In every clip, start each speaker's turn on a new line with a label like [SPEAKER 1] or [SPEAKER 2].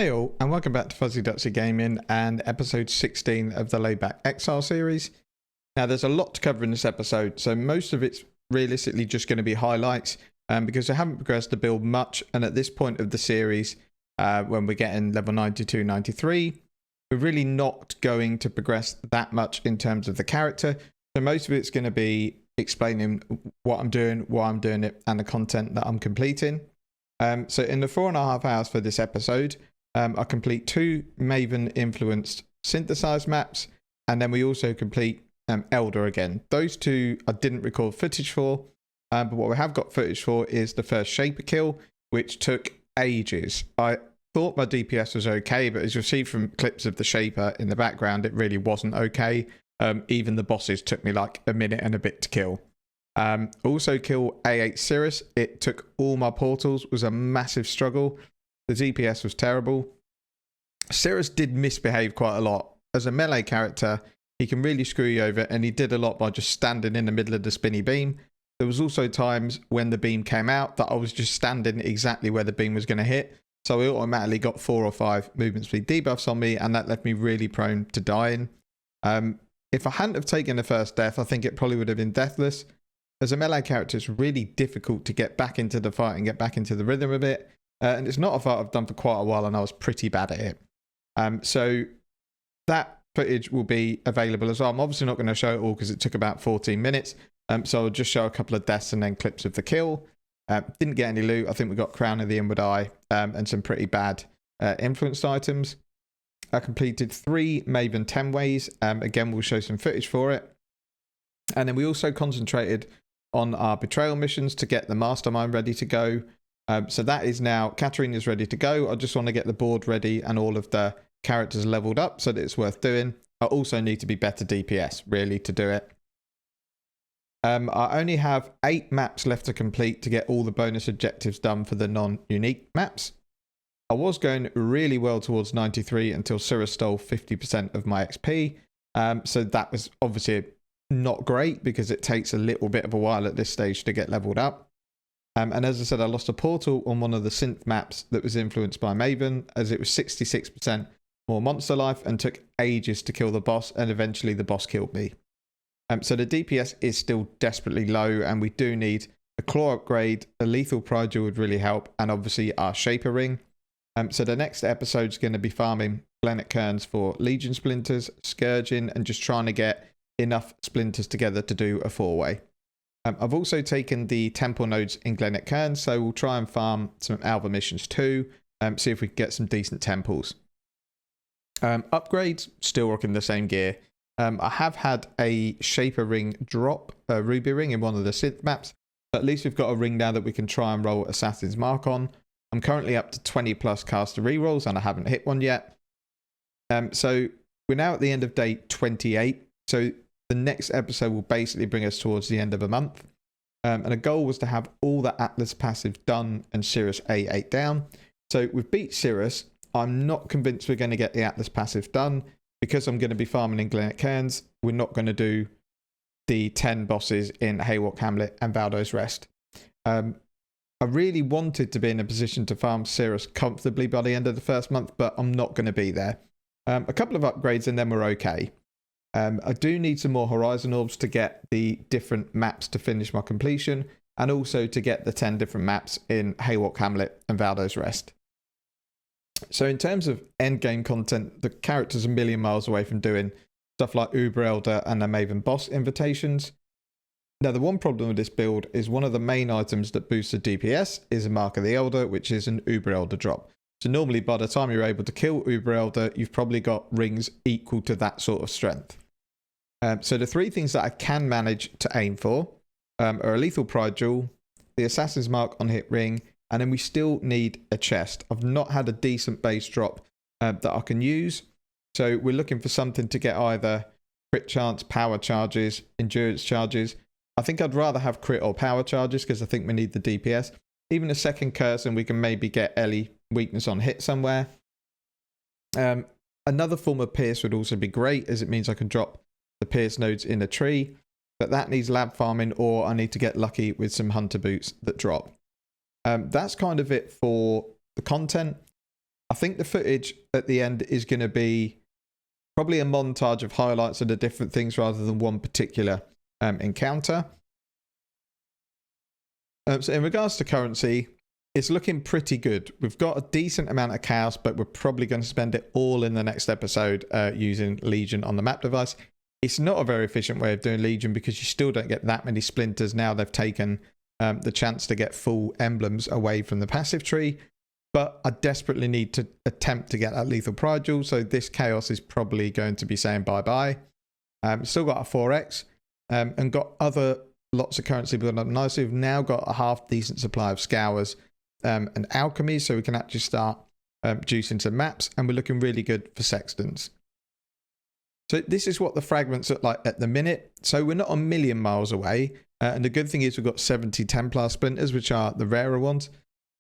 [SPEAKER 1] Hey all, and welcome back to Fuzzy Ducksy Gaming and episode 16 of the Layback Exile series. Now there's a lot to cover in this episode, so most of it's realistically just going to be highlights because I haven't progressed the build much, and at this point of the series, when we're getting level 92, 93, we're really not going to progress that much in terms of the character. So most of it's going to be explaining what I'm doing, why I'm doing it, and the content that I'm completing. So in the 4.5 hours for this episode, I complete 2 Maven influenced synthesized maps, and then we also complete Elder again. Those 2 I didn't record footage for, but what we have got footage for is the first Shaper kill, which took ages. I thought my DPS was okay, but as you'll see from clips of the Shaper in the background, it really wasn't okay. Even the bosses took me like a minute and a bit to kill. Also kill A8 Sirus. It took all my portals, was a massive struggle. The DPS was terrible. Sirus did misbehave quite a lot. As a melee character, he can really screw you over, and he did a lot by just standing in the middle of the spinny beam. There was also times when the beam came out that I was just standing exactly where the beam was going to hit. So I automatically got 4 or 5 movement speed debuffs on me, and that left me really prone to dying. If I hadn't have taken the first death, I think it probably would have been deathless. As a melee character, it's really difficult to get back into the fight and get back into the rhythm a bit. And it's not a fight I've done for quite a while, and I was pretty bad at it. So that footage will be available as well. I'm obviously not going to show it all because it took about 14 minutes. So I'll just show a couple of deaths and then clips of the kill. Didn't get any loot. I think we got Crown of the Inward Eye and some pretty bad influenced items. I completed 3 Maven 10 ways. Again, we'll show some footage for it. And then we also concentrated on our betrayal missions to get the mastermind ready to go. So that is now, Katarina is ready to go. I just want to get the board ready and all of the characters leveled up so that it's worth doing. I also need to be better DPS, really, to do it. I only have 8 maps left to complete to get all the bonus objectives done for the non-unique maps. I was going really well towards 93 until Sirus stole 50% of my XP. So that was obviously not great because it takes a little bit of a while at this stage to get leveled up. And as I said, I lost a portal on one of the synth maps that was influenced by Maven, as it was 66% more monster life and took ages to kill the boss, and eventually the boss killed me. So the DPS is still desperately low, and we do need a claw upgrade. A lethal Prodigal would really help, and obviously our Shaper ring. So the next episode is going to be farming Glennet Cairns for Legion Splinters, Scourging, and just trying to get enough splinters together to do a 4-way. I've also taken the temple nodes in Glennet Cairns, so we'll try and farm some Alva missions too, see if we can get some decent temples. Upgrades, still rocking the same gear. I have had a Shaper ring drop, a Ruby ring in one of the synth maps, but at least we've got a ring now that we can try and roll Assassin's Mark on. I'm currently up to 20 plus caster rerolls, and I haven't hit one yet. So we're now at the end of day 28, so the next episode will basically bring us towards the end of a month. And a goal was to have all the Atlas passive done and Sirus A8 down. So we've beat Sirus. I'm not convinced we're going to get the Atlas passive done because I'm going to be farming in Glennet Cairns. We're not going to do the 10 bosses in Haywalk Hamlet and Valdo's Rest. I really wanted to be in a position to farm Sirus comfortably by the end of the first month, but I'm not going to be there. A couple of upgrades and then we're okay. I do need some more Horizon Orbs to get the different maps to finish my completion, and also to get the 10 different maps in Haywalk Hamlet and Valdo's Rest. So in terms of endgame content, the character's a million miles away from doing stuff like Uber Elder and the Maven boss invitations. Now the one problem with this build is one of the main items that boosts the DPS is a Mark of the Elder, which is an Uber Elder drop. So normally by the time you're able to kill Uber Elder, you've probably got rings equal to that sort of strength. So the 3 things that I can manage to aim for are a lethal Pride Jewel, the Assassin's Mark on hit ring, and then we still need a chest. I've not had a decent base drop that I can use. So we're looking for something to get either crit chance, power charges, endurance charges. I think I'd rather have crit or power charges because I think we need the DPS. Even a second curse, and we can maybe get Ellie weakness on hit somewhere. Another form of pierce would also be great, as it means I can drop the pierce nodes in a tree, but that needs lab farming, or I need to get lucky with some hunter boots that drop. That's kind of it for the content. I think the footage at the end is going to be probably a montage of highlights of the different things rather than one particular encounter. So in regards to currency, it's looking pretty good. We've got a decent amount of chaos, but we're probably going to spend it all in the next episode using Legion on the map device. It's not a very efficient way of doing Legion because you still don't get that many splinters now they've taken the chance to get full emblems away from the passive tree. But I desperately need to attempt to get that lethal pride jewel, so this chaos is probably going to be saying bye-bye. Still got a 4x and got other lots of currency building up nicely. We've now got a half decent supply of scours and alchemy, so we can actually start juicing some maps, and we're looking really good for sextants. So this is what the fragments look like at the minute. So we're not a million miles away, and the good thing is we've got 70 Templar splinters, which are the rarer ones.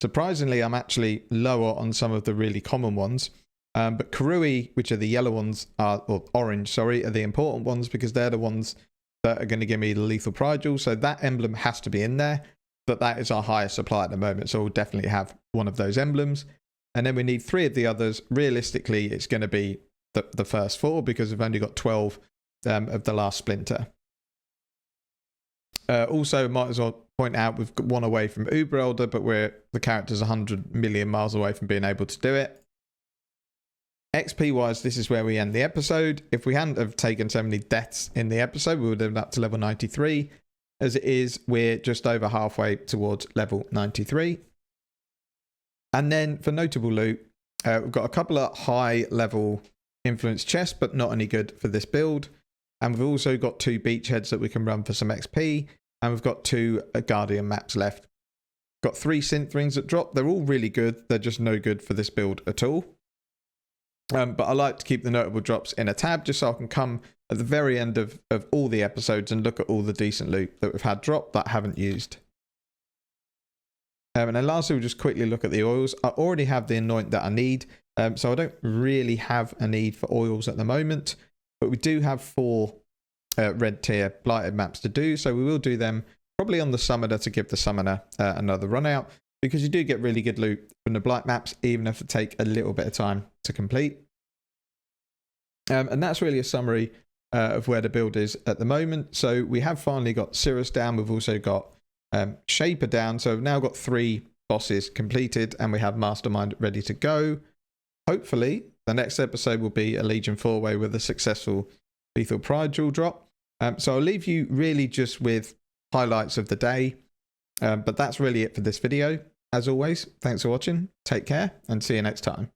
[SPEAKER 1] Surprisingly, I'm actually lower on some of the really common ones. But Karui, which are the yellow ones, or orange, sorry, are the important ones because they're the ones that are going to give me the lethal pride jewel. So that emblem has to be in there, but that is our highest supply at the moment. So we'll definitely have one of those emblems. And then we need 3 of the others. Realistically, it's going to be the first 4 because we've only got 12 of the last splinter. Also, might as well point out we've got one away from Uber Elder, but the character's 100 million miles away from being able to do it. XP wise, this is where we end the episode. If we hadn't have taken so many deaths in the episode, we would have been up to level 93. As it is, we're just over halfway towards level 93. And then for notable loot, we've got a couple of high level influence chests, but not any good for this build. And we've also got 2 beachheads that we can run for some XP. And we've got 2 Guardian maps left. Got 3 synth rings that drop. They're all really good. They're just no good for this build at all. But I like to keep the notable drops in a tab just so I can come at the very end of all the episodes and look at all the decent loot that we've had drop that I haven't used. And then lastly, we'll just quickly look at the oils. I already have the anoint that I need. So I don't really have a need for oils at the moment. But we do have 4 red tier blighted maps to do, so we will do them probably on the summoner to give the summoner another run out, because you do get really good loot from the blight maps even if it take a little bit of time to complete. And that's really a summary of where the build is at the moment. So we have finally got Sirus down. We've also got Shaper down, so we've now got 3 bosses completed and we have Mastermind ready to go. Hopefully the next episode will be a Legion 4-way with a successful lethal pride jewel drop. So I'll leave you really just with highlights of the day. But that's really it for this video. As always, thanks for watching, take care, and see you next time.